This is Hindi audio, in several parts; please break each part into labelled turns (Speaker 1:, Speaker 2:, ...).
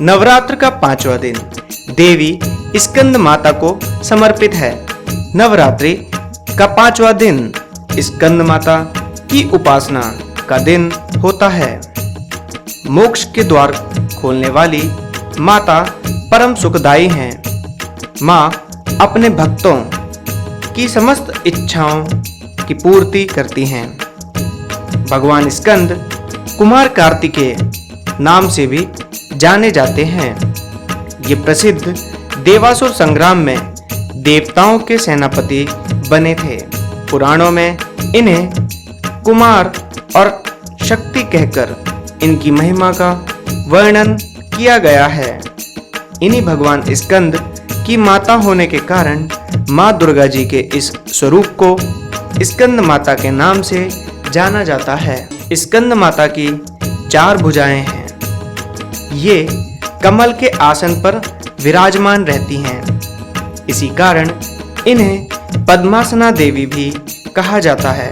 Speaker 1: नवरात्र का 5वां दिन देवी स्कंद माता को समर्पित है। नवरात्रि का 5वां दिन स्कंद माता की उपासना का दिन होता है। मोक्ष के द्वार खोलने वाली माता परम सुखदायी हैं। माँ अपने भक्तों की समस्त इच्छाओं की पूर्ति करती हैं। भगवान स्कंद कुमार कार्तिकेय नाम से भी जाने जाते हैं। ये प्रसिद्ध देवासुर संग्राम में देवताओं के सेनापति बने थे। पुराणों में इन्हें कुमार और शक्ति कहकर इनकी महिमा का वर्णन किया गया है। इन्हीं भगवान स्कंद की माता होने के कारण माँ दुर्गा जी के इस स्वरूप को स्कंद माता के नाम से जाना जाता है। स्कंद माता की 4 भुजाएं हैं। ये कमल के आसन पर विराजमान रहती हैं। इसी कारण इन्हें पद्मासना देवी भी कहा जाता है।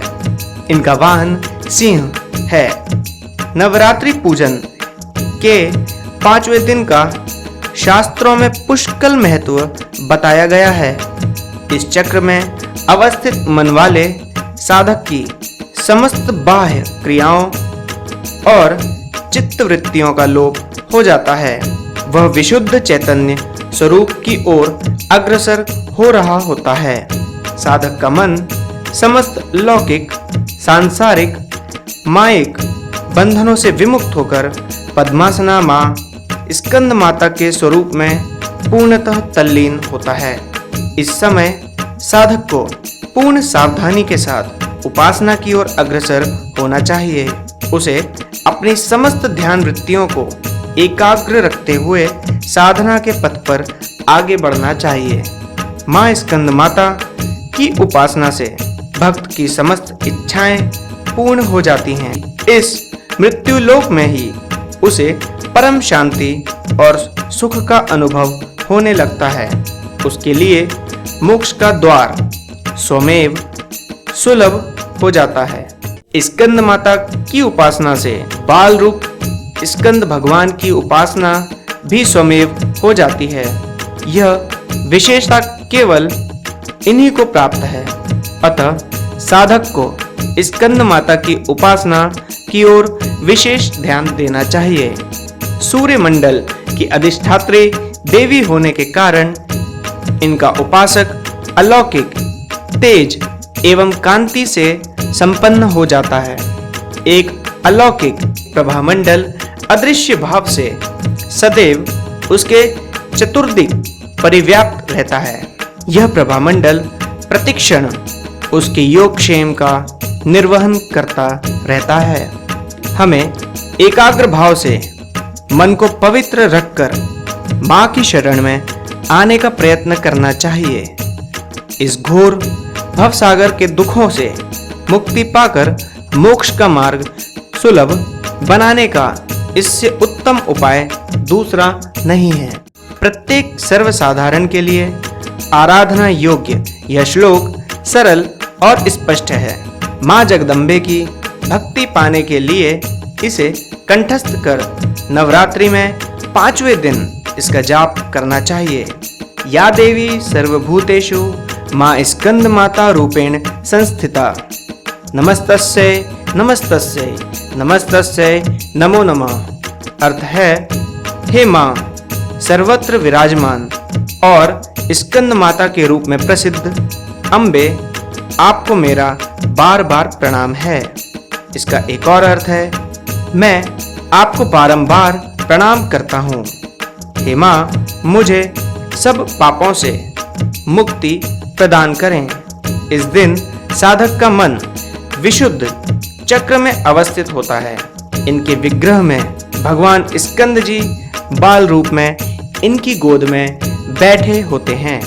Speaker 1: इनका वाहन सिंह है। नवरात्रि पूजन के 5वें दिन का शास्त्रों में पुष्कल महत्व बताया गया है। इस चक्र में अवस्थित मन वाले साधक की समस्त बाह्य क्रियाओं और चित्त वृत्तियों का लोप हो जाता है। वह विशुद्ध चैतन्य स्वरूप की ओर अग्रसर हो रहा होता है। साधक का मन समस्त लौकिक, सांसारिक, मायिक बंधनों से विमुक्त होकर पद्मासना माँ स्कंद माता के स्वरूप में पूर्णतः तल्लीन होता है। इस समय साधक को पूर्ण सावधानी के साथ उपासना की ओर अग्रसर होना चाहिए। उसे अपनी समस्त ध्यान वृत्तियों को एकाग्र रखते हुए साधना के पथ पर आगे बढ़ना चाहिए। माँ स्कंद माता की उपासना से भक्त की समस्त इच्छाएं पूर्ण हो जाती हैं। इस मृत्यु लोक में ही उसे परम शांति और सुख का अनुभव होने लगता है। उसके लिए मोक्ष का द्वार स्वमेव सुलभ हो जाता है। स्कंद माता की उपासना से बाल रूप स्कंद भगवान की उपासना भी स्वमेव हो जाती है। यह विशेषता केवल इन्हीं को प्राप्त है। अतः साधक को स्कंद माता की उपासना की ओर विशेष ध्यान देना चाहिए। सूर्य मंडल की अधिष्ठात्री देवी होने के कारण इनका उपासक अलौकिक तेज एवं कांति से संपन्न हो जाता है। एक अलौकिक प्रभामंडल अदृश्य भाव से सदैव उसके चतुर्दिक परिव्याप्त रहता है। यह प्रभामंडल प्रतिक्षण उसके योगक्षेम का निर्वहन करता रहता है। हमें एकाग्र भाव से मन को पवित्र रखकर माँ की शरण में आने का प्रयत्न करना चाहिए। इस घोर भवसागर के दुखों से मुक्ति पाकर मोक्ष का मार्ग सुलभ बनाने का इससे उत्तम उपाय दूसरा नहीं है। प्रत्येक सर्वसाधारण के लिए आराधना योग्य यह श्लोक सरल और स्पष्ट है। माँ जगदम्बे की भक्ति पाने के लिए इसे कंठस्थ कर नवरात्रि में 5वें दिन इसका जाप करना चाहिए। या देवी सर्वभूतेषु माँ स्कंद माता रूपेण संस्थिता नमस्तस्यै नमस्तस्यै नमस्तस्यै नमो नमः। अर्थ है, हे माँ सर्वत्र विराजमान और स्कंद माता के रूप में प्रसिद्ध अम्बे, आपको मेरा बार बार प्रणाम है। इसका एक और अर्थ है, मैं आपको बारंबार प्रणाम करता हूँ। हे माँ मुझे सब पापों से मुक्ति प्रदान करें। इस दिन साधक का मन विशुद्ध चक्र में अवस्थित होता है। इनके विग्रह में भगवान स्कंद जी बाल रूप में इनकी गोद में बैठे होते हैं।